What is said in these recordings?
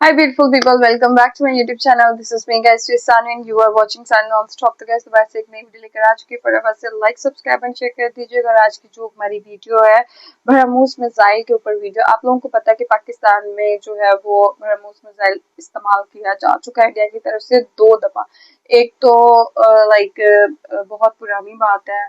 Hi beautiful people, welcome back to my YouTube channel. This is me guys, Sanu and you are watching Sanu Non-Stop। तो guys दोबारा से एक नई video लेकर आ चुकी है। फटाफट से लाइक सब्सक्राइब एंड शेयर कर दीजिएगा। और आज की जो हमारी वीडियो है ब्रह्मोस मिसाइल के ऊपर वीडियो। आप लोगों को पता है कि पाकिस्तान में जो है वो ब्रह्मोस मिसाइल इस्तेमाल किया जा चुका है इंडिया की तरफ से 2 दफा। एक तो बहुत पुरानी बात है,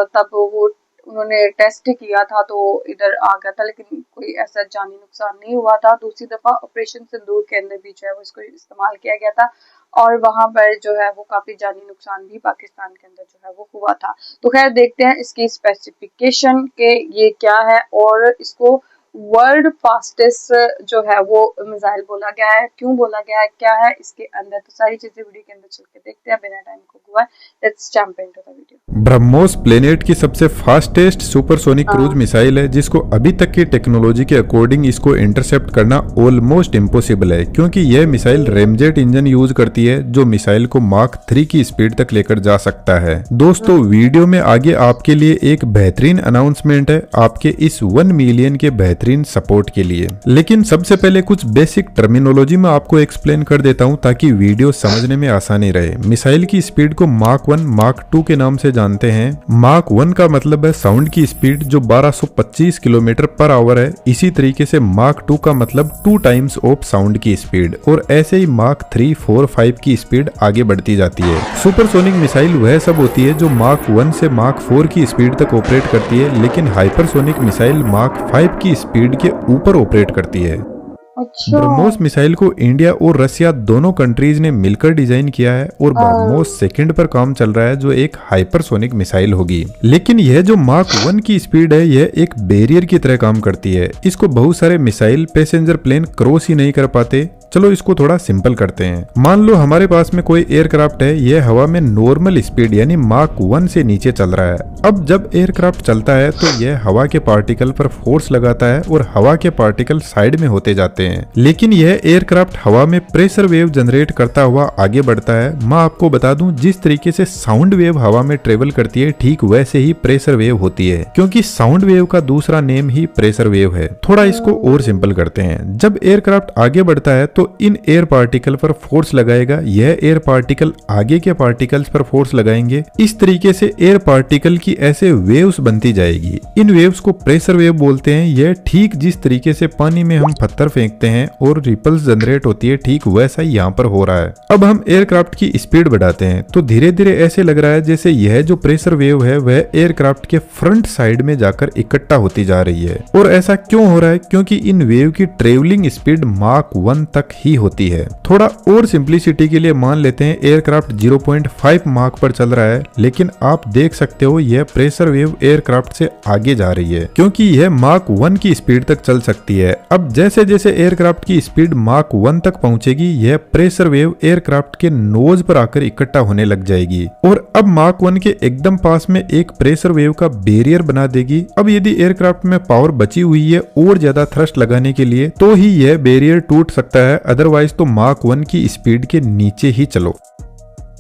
तब वो उन्होंने टेस्ट किया था तो इधर आ गया था, लेकिन कोई ऐसा जानी नुकसान नहीं हुआ था। दूसरी दफा ऑपरेशन सिंदूर के अंदर भी जो है वो इसको इस्तेमाल किया गया था और वहां पर जो है वो काफी जानी नुकसान भी पाकिस्तान के अंदर जो है वो हुआ था। तो खैर देखते हैं इसकी स्पेसिफिकेशन के ये क्या है और इसको वर्ल्ड फास्टेस्ट जो है वो मिसाइल बोला गया है। क्यों बोला गया है, क्या है इसके अंदर, तो सारी चीजें वीडियो के अंदर चल के देखते हैं बिना टाइम को हुआ। Let's jump into the video. BrahMos planet की सबसे फास्टेस्ट सुपरसोनिक क्रूज मिसाइल है, जिसको अभी तक की टेक्नोलॉजी के अकॉर्डिंग इसको इंटरसेप्ट करना ऑलमोस्ट इम्पॉसिबल है, क्योंकि यह मिसाइल रेमजेट इंजन यूज करती है जो मिसाइल को माक 3 की स्पीड तक लेकर जा सकता है। दोस्तों वीडियो में आगे आपके लिए एक बेहतरीन अनाउंसमेंट है आपके इस 1 मिलियन के बेहतरीन सपोर्ट के लिए। लेकिन सबसे पहले कुछ बेसिक टर्मिनोलॉजी में आपको एक्सप्लेन कर देता हूं ताकि वीडियो समझने में आसानी रहे। मिसाइल की स्पीड को माक 1 माक 2 के नाम से जानते हैं। माक 1 का मतलब है साउंड की स्पीड जो 1225 किलोमीटर पर आवर है। इसी तरीके से माक 2 का मतलब 2 टाइम्स ऑफ साउंड की स्पीड, और ऐसे ही माक 3, 4, 5 की स्पीड आगे बढ़ती जाती है। सुपरसोनिक मिसाइल वह सब होती है जो माक 1 से माक 4 की स्पीड तक ऑपरेट करती है, लेकिन हाइपरसोनिक मिसाइल माक 5 की स्पीड के ऊपर ऑपरेट करती है। अच्छा। ब्रह्मोस मिसाइल को इंडिया और रसिया दोनों कंट्रीज ने मिलकर डिजाइन किया है और ब्रह्मोस सेकंड पर काम चल रहा है जो एक हाइपरसोनिक मिसाइल होगी। लेकिन यह जो माक 1 की स्पीड है यह एक बैरियर की तरह काम करती है। इसको बहुत सारे मिसाइल पैसेंजर प्लेन क्रॉस ही नहीं कर पाते। चलो इसको थोड़ा सिंपल करते हैं। मान लो हमारे पास में कोई एयरक्राफ्ट है, यह हवा में नॉर्मल स्पीड यानी माक 1 से नीचे चल रहा है। अब जब एयरक्राफ्ट चलता है तो यह हवा के पार्टिकल पर फोर्स लगाता है और हवा के पार्टिकल साइड में होते जाते हैं। लेकिन यह एयरक्राफ्ट हवा में प्रेशर वेव जनरेट करता हुआ आगे बढ़ता है। मैं आपको बता दूं, जिस तरीके से साउंड वेव हवा में ट्रेवल करती है ठीक वैसे ही प्रेशर वेव होती है, क्योंकि साउंड वेव का दूसरा नेम ही प्रेशर वेव है। थोड़ा इसको और सिंपल करते हैं। जब एयरक्राफ्ट आगे बढ़ता है तो इन एयर पार्टिकल पर फोर्स लगाएगा, यह एयर पार्टिकल आगे के पार्टिकल्स पर फोर्स लगाएंगे। इस तरीके से एयर पार्टिकल की ऐसे वेव्स बनती जाएगी। इन वेव्स को प्रेशर वेव बोलते हैं। यह ठीक जिस तरीके से पानी में हम पत्थर फेंकते हैं और रिपल्स जनरेट होती है ठीक वैसा ही यहाँ पर हो रहा है। अब हम एयरक्राफ्ट की स्पीड बढ़ाते हैं तो धीरे धीरे ऐसे लग रहा है जैसे यह जो प्रेशर वेव है वह एयरक्राफ्ट के फ्रंट साइड में जाकर इकट्ठा होती जा रही है। और ऐसा क्यों हो रहा है? क्योंकि इन वेव की ट्रेवलिंग स्पीड माक 1 तक ही होती है। थोड़ा और सिंप्लिसिटी के लिए मान लेते हैं एयरक्राफ्ट 0.5 माक पर चल रहा है, लेकिन आप देख सकते हो यह प्रेशर वेव एयरक्राफ्ट से आगे जा रही है क्योंकि यह माक 1 की स्पीड तक चल सकती है। अब जैसे जैसे एयरक्राफ्ट की स्पीड माक 1 तक पहुंचेगी यह प्रेशर वेव एयरक्राफ्ट के नोज पर आकर इकट्ठा होने लग जाएगी और अब माक 1 के एकदम पास में एक प्रेशर वेव का बैरियर बना देगी। अब यदि एयरक्राफ्ट में पावर बची हुई है और ज्यादा थ्रस्ट लगाने के लिए तो ही यह बैरियर टूट सकता है, अदरवाइज तो माक 1 की स्पीड के नीचे ही चलो।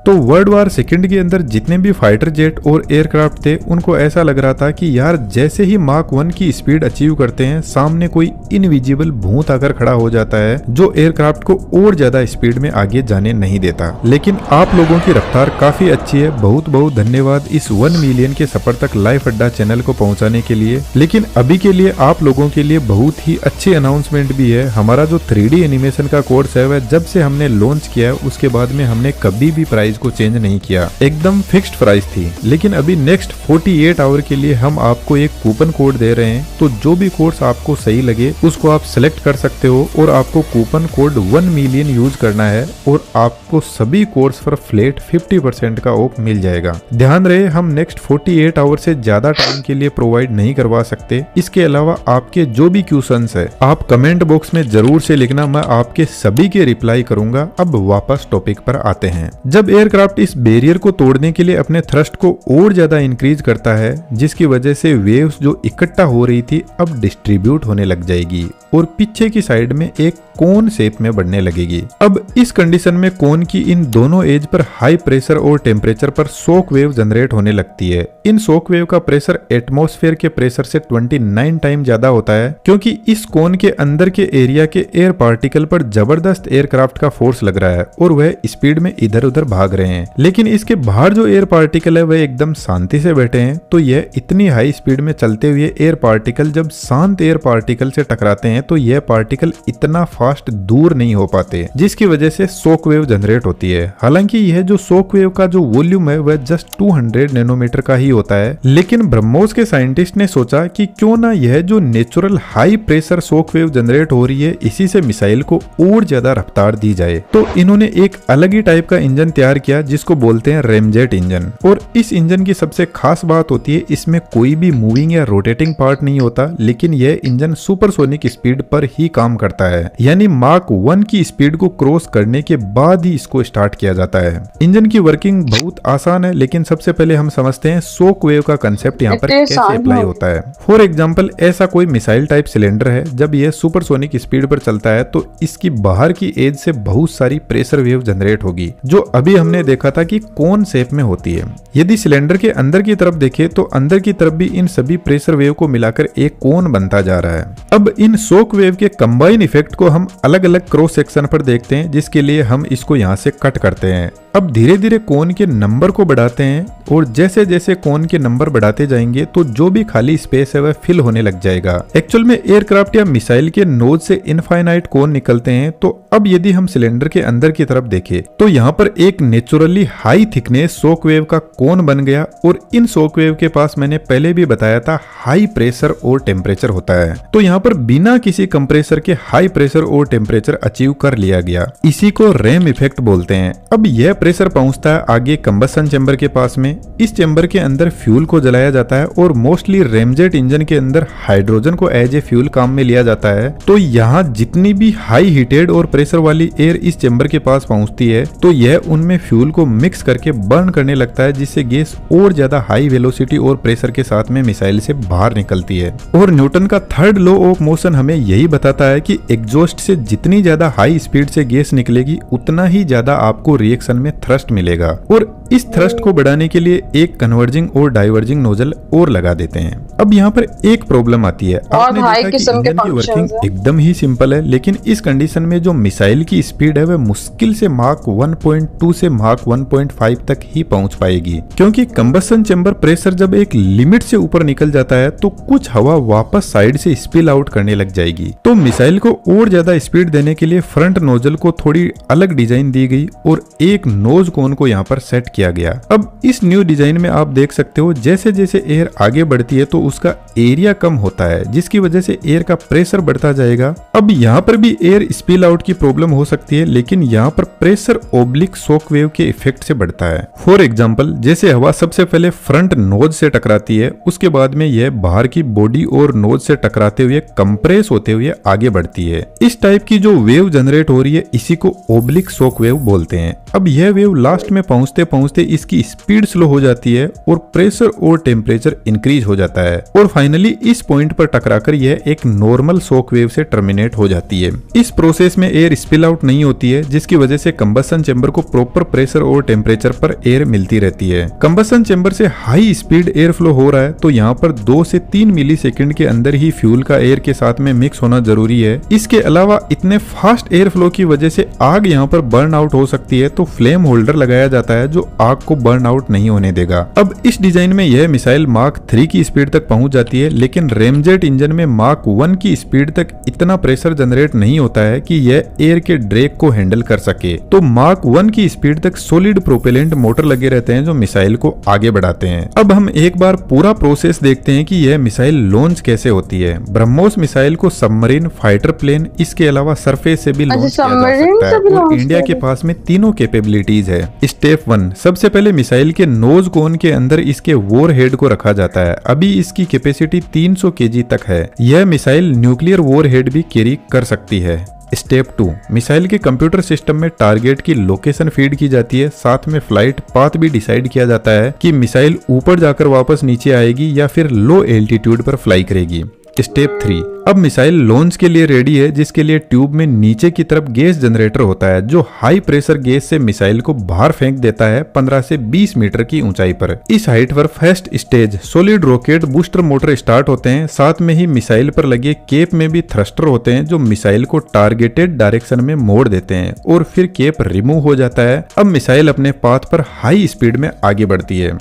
तो वर्ल्ड वार सेकंड के अंदर जितने भी फाइटर जेट और एयरक्राफ्ट थे उनको ऐसा लग रहा था कि यार जैसे ही माक 1 की स्पीड अचीव करते हैं सामने कोई इनविजिबल भूत आकर खड़ा हो जाता है जो एयरक्राफ्ट को और ज्यादा स्पीड में आगे जाने नहीं देता। लेकिन आप लोगों की रफ्तार काफी अच्छी है। बहुत बहुत धन्यवाद इस 1 मिलियन के सफर तक लाइफ अड्डा चैनल को पहुंचाने के लिए। लेकिन अभी के लिए आप लोगों के लिए बहुत ही अच्छी अनाउंसमेंट भी है। हमारा जो 3D एनिमेशन का कोर्स है वह जब से हमने लॉन्च किया है उसके बाद में हमने कभी भी प्राइस को चेंज नहीं किया, एकदम फिक्स्ड प्राइस थी। लेकिन अभी नेक्स्ट 48 आवर के लिए हम आपको एक कूपन कोड दे रहे हैं, तो जो भी कोर्स आपको सही लगे उसको आप सिलेक्ट कर सकते हो और आपको कूपन कोड 1 मिलियन यूज करना है और आपको सभी कोर्स पर फ्लैट 50% का ऑफ मिल जाएगा। ध्यान रहे हम नेक्स्ट 48 आवर से ज्यादा टाइम के लिए प्रोवाइड नहीं करवा सकते। इसके अलावा आपके जो भी क्वेश्चंस है आप कमेंट बॉक्स में जरूर से लिखना, मैं आपके सभी के रिप्लाई करूंगा। अब वापस टॉपिक पर आते हैं। जब एयरक्राफ्ट इस बैरियर को तोड़ने के लिए अपने थ्रस्ट को और ज्यादा इंक्रीज करता है, जिसकी वजह से वेव्स जो इकट्ठा हो रही थी अब डिस्ट्रीब्यूट होने लग जाएगी और पीछे की साइड में एक कोन शेप में बढ़ने लगेगी। अब इस कंडीशन में कोन की इन दोनों एज पर हाई प्रेशर और टेम्परेचर पर शॉक वेव जनरेट होने लगती है। इन शॉक वेव का प्रेशर एटमॉस्फेयर के प्रेशर से 29 टाइम ज्यादा होता है, क्योंकि इस कोन के अंदर के एरिया के एयर पार्टिकल पर जबरदस्त एयरक्राफ्ट का फोर्स लग रहा है और वह स्पीड में इधर उधर भाग रहे हैं। लेकिन इसके बाहर जो एयर पार्टिकल है वह एकदम शांति से बैठे हैं। तो यह इतनी हाई स्पीड में चलते हुए एयर पार्टिकल जब शांत एयर पार्टिकल से टकराते हैं तो यह पार्टिकल इतना फास्ट दूर नहीं हो पाते, जिसकी वजह से शॉक वेव जनरेट होती है। हालांकि यह जो शॉक वेव का जो वॉल्यूम है वह जस्ट 200 नैनोमीटर का ही होता है, लेकिन ब्रह्मोस के साइंटिस्ट ने सोचा कि क्यों ना यह जो natural high pressure shock wave generate हो रही है इसी से मिसाइल को और ज्यादा रफ्तार दी जाए। तो इन्होंने एक अलग ही टाइप का इंजन तैयार किया जिसको बोलते हैं रैमजेट इंजन। और इस इंजन की सबसे खास बात होती है इसमें कोई भी मूविंग या रोटेटिंग पार्ट नहीं होता, लेकिन यह इंजन सुपरसोनिक स्पीड पर ही काम करता है, यानी माक 1 की स्पीड को क्रॉस करने के बाद ही इसको स्टार्ट किया जाता है। इंजन की वर्किंग बहुत आसान है, लेकिन सबसे पहले हम समझते हैं शॉक वेव का कंसेप्ट यहाँ पर कैसे अप्लाई होता है। फॉर एग्जांपल ऐसा कोई मिसाइल टाइप सिलेंडर है, जब यह सुपरसोनिक स्पीड पर चलता है तो इसकी बाहर की एज से बहुत सारी प्रेशर वेव जनरेट होगी, जो अभी हमने देखा था कि कोन शेप में होती है। यदि सिलेंडर के अंदर की तरफ देखें तो अंदर की तरफ भी इन सभी प्रेशर वेव को मिलाकर एक कोन बनता जा रहा है। अब इन शॉक वेव के कंबाइन इफेक्ट को हम अलग अलग क्रॉस सेक्शन पर देखते हैं, जिसके लिए हम इसको यहाँ से कट करते हैं। अब धीरे धीरे कोन के नंबर को बढ़ाते हैं और जैसे जैसे कोन के नंबर बढ़ाते जाएंगे तो जो भी खाली स्पेस है वह फिल होने लग जाएगा। एक्चुअल में एयरक्राफ्ट या मिसाइल के नोज से इनफाइनाइट कोन निकलते हैं। तो अब यदि हम सिलेंडर के अंदर की तरफ देखें तो यहाँ पर एक naturally high thickness shock wave का कोन बन गया और इन शॉक वेव के पास मैंने पहले भी बताया था हाई प्रेशर और टेम्परेचर होता है। तो यहाँ पर बिना किसी कंप्रेसर के हाई प्रेशर और टेम्परेचर अचीव कर लिया गया। इसी को रैम इफेक्ट बोलते हैं। अब यह प्रेशर पहुंचता है आगे कंबसन चेंबर के पास में। इस चेंबर के अंदर फ्यूल को जलाया जाता है और मोस्टली रैमजेट इंजन के अंदर हाइड्रोजन को एज ए फ्यूल काम में लिया जाता है। तो यहाँ जितनी भी हाई हीटेड और प्रेशर वाली एयर इस चेंबर के पास पहुंचती है तो यह उनमें फ्यूल को मिक्स करके बर्न करने लगता है, जिससे गैस और ज्यादा हाई वेलोसिटी और प्रेशर के साथ में मिसाइल से बाहर निकलती है। और न्यूटन का थर्ड लॉ ऑफ मोशन हमें यही बताता है कि एग्जॉस्ट से जितनी ज्यादा हाई स्पीड से गैस निकलेगी उतना ही ज्यादा आपको रिएक्शन में थ्रस्ट मिलेगा। और इस थ्रस्ट को बढ़ाने के लिए एक कन्वर्जिंग और डाइवर्जिंग नोजल और लगा देते हैं। अब यहाँ पर एक प्रॉब्लम आती है। आपने देखा कि इंजन की वर्किंग एकदम ही सिंपल है, लेकिन इस कंडीशन में जो मिसाइल की स्पीड है वह मुश्किल से माक 1.2 से माक 1.5 तक ही पहुंच पाएगी, क्योंकि कंबसन चेंबर प्रेशर जब एक लिमिट से ऊपर निकल जाता है तो कुछ हवा वापस साइड से स्पिल आउट करने लग जाएगी। तो मिसाइल को और ज्यादा स्पीड देने के लिए फ्रंट नोजल को थोड़ी अलग डिजाइन दी गई और एक नोज कोन को यहाँ पर सेट किया गया। अब इस न्यू डिजाइन में आप देख सकते हो जैसे जैसे एयर आगे बढ़ती है तो उसका एरिया कम होता है, जिसकी वजह से एयर का प्रेशर बढ़ता जाएगा। अब यहाँ पर भी एयर स्पिल आउट की प्रॉब्लम हो सकती है, लेकिन यहाँ पर प्रेशर ओब्लिक शॉक वेव के इफेक्ट से बढ़ता है। फॉर एग्जाम्पल जैसे हवा सबसे पहले फ्रंट नोज से टकराती है, उसके बाद में यह बाहर की बॉडी और नोज से टकराते हुए कंप्रेस होते हुए आगे बढ़ती है। इस टाइप की जो वेव जनरेट हो रही है इसी को ओब्लिक शॉक वेव बोलते हैं। अब यह वेव लास्ट में पहुंचते पहुंचते इसकी स्पीड स्लो हो जाती है और प्रेशर और टेम्परेचर इंक्रीज हो जाता है और फाइनली इस पॉइंट पर टकराकर यह एक नॉर्मल शॉक वेव से टर्मिनेट हो जाती है। इस प्रोसेस में एयर स्पिल आउट नहीं होती है, जिसकी वजह से कंबसन चेंबर को प्रॉपर प्रेशर और टेम्परेचर पर एयर मिलती रहती है। कंबसन चेंबर से हाई स्पीड एयर फ्लो हो रहा है तो यहाँ पर 2 से 3 मिली सेकेंड के अंदर ही फ्यूल का एयर के साथ में मिक्स होना जरूरी है। इसके अलावा इतने फास्ट एयर फ्लो की वजह से आग यहाँ पर बर्न आउट हो सकती है, तो फ्लेम होल्डर लगाया जाता है जो आग को बर्न आउट नहीं होने देगा। अब इस डिजाइन में यह मिसाइल माक 3 की स्पीड तक पहुंच जाती है, लेकिन रैमजेट इंजन में माक 1 की स्पीड तक इतना प्रेशर जनरेट नहीं होता है कि यह एयर के ड्रैग को हैंडल कर सके। तो माक 1 की स्पीड तक सॉलिड प्रोपेलेंट मोटर लगे रहते हैं जो मिसाइल को आगे बढ़ाते हैं। अब हम एक बार पूरा प्रोसेस देखते हैं कि यह मिसाइल लॉन्च कैसे होती है। ब्रह्मोस मिसाइल को सबमरीन, फाइटर प्लेन, इसके अलावा सरफेस से भी लॉन्च किया जा सकता है और इंडिया के पास में तीनों कैपेबिलिटीज है। स्टेप 1, सबसे पहले मिसाइल के नोज कोन के अंदर इसके वॉर हेड को रखा जाता है। अभी इसकी कैपेसिटी 300 kg तक है। यह मिसाइल न्यूक्लियर वॉर हेड भी कैरी कर सकती है। स्टेप 2, मिसाइल के कंप्यूटर सिस्टम में टारगेट की लोकेशन फीड की जाती है, साथ में फ्लाइट पाथ भी डिसाइड किया जाता है कि मिसाइल ऊपर जाकर वापस नीचे आएगी या फिर लो एल्टीट्यूड पर फ्लाई करेगी। स्टेप 3, अब मिसाइल लॉन्च के लिए रेडी है, जिसके लिए ट्यूब में नीचे की तरफ गैस जनरेटर होता है जो हाई प्रेशर गैस से मिसाइल को बाहर फेंक देता है 15 से 20 मीटर की ऊंचाई पर। इस हाइट पर first stage solid rocket booster motor start होते हैं, साथ में ही मिसाइल पर लगे केप में भी थ्रस्टर होते हैं जो मिसाइल को टारगेटेड डायरेक्शन में मोड़ देते हैं और फिर केप रिमूव हो जाता है। अब मिसाइल अपने पाथ पर हाई स्पीड में आगे बढ़ती है।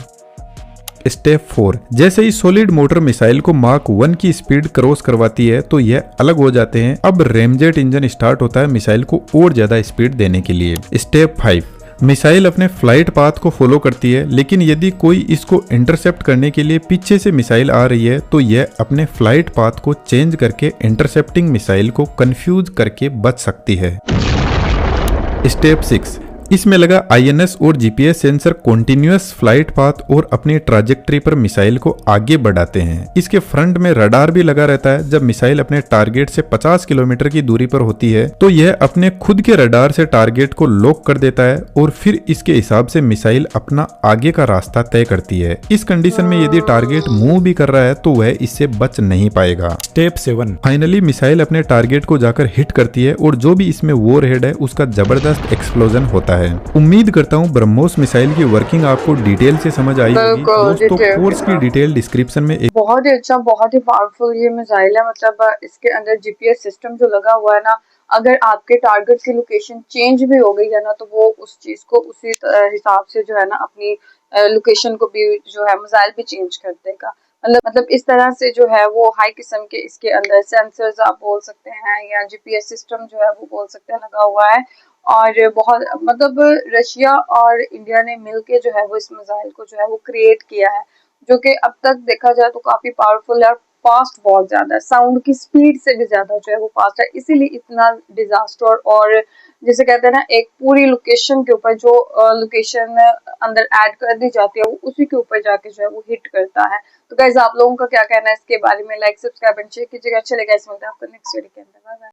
स्टेप 4, जैसे ही सॉलिड मोटर मिसाइल को मार्क 1 की स्पीड क्रॉस करवाती है तो यह अलग हो जाते हैं। अब रेमजेट इंजन स्टार्ट होता है मिसाइल को और ज्यादा स्पीड देने के लिए। स्टेप 5, मिसाइल अपने फ्लाइट पाथ को फॉलो करती है, लेकिन यदि कोई इसको इंटरसेप्ट करने के लिए पीछे से मिसाइल आ रही है तो यह अपने फ्लाइट पाथ को चेंज करके इंटरसेप्टिंग मिसाइल को कंफ्यूज करके बच सकती है। स्टेप 6, इसमें लगा आईएनएस और GPS sensor continuous flight path और अपनी ट्राजेक्टरी पर मिसाइल को आगे बढ़ाते हैं। इसके फ्रंट में रडार भी लगा रहता है। जब मिसाइल अपने टारगेट से 50 किलोमीटर की दूरी पर होती है तो यह अपने खुद के रडार से टारगेट को लॉक कर देता है और फिर इसके हिसाब से मिसाइल अपना आगे का रास्ता तय करती है। इस कंडीशन में यदि टारगेट मूव भी कर रहा है तो वह इससे बच नहीं पाएगा। स्टेप 7, फाइनली मिसाइल अपने टारगेट को जाकर हिट करती है और जो भी इसमें वॉरहेड है उसका जबरदस्त एक्सप्लोजन होता है। उम्मीद करता हूँ ब्रह्मोस मिसाइल की वर्किंग आपको डिटेल से समझ आई होगी। दोस्तों कोर्स की डिटेल डिस्क्रिप्शन में बहुत ही अच्छा, बहुत ही पावरफुल ये मिसाइल है। मतलब इसके अंदर जीपीएस सिस्टम जो लगा हुआ है ना, अगर आपके टारगेट की लोकेशन चेंज भी हो गई है ना तो वो उस चीज को उसी हिसाब से जो है ना अपनी लोकेशन को भी जो है मिसाइल भी चेंज कर देगा। मतलब इस तरह से जो है वो हाई किस्म के इसके अंदर सेंसर्स आप बोल सकते हैं या जीपीएस सिस्टम जो है वो बोल सकते हैं लगा हुआ है। और बहुत मतलब रशिया और इंडिया ने मिलके जो है वो इस मिसाइल को जो है वो क्रिएट किया है, जो कि अब तक देखा जाए तो काफी पावरफुल है और फास्ट बहुत ज्यादा है। साउंड की स्पीड से भी ज्यादा जो है वो फास्ट है, इसीलिए इतना डिजास्टर और जैसे कहते हैं ना एक पूरी लोकेशन के ऊपर जो लोकेशन अंदर ऐड कर दी जाती है वो उसी के ऊपर जाके जो है वो हिट करता है। तो गाइस आप लोगों का क्या कहना है इसके बारे में? लाइक सब्सक्राइब एंड शेयर कीजिएगा। अच्छा लगा इस मिलते हैं आपको नेक्स्ट वीडियो के अंदर। Bye bye.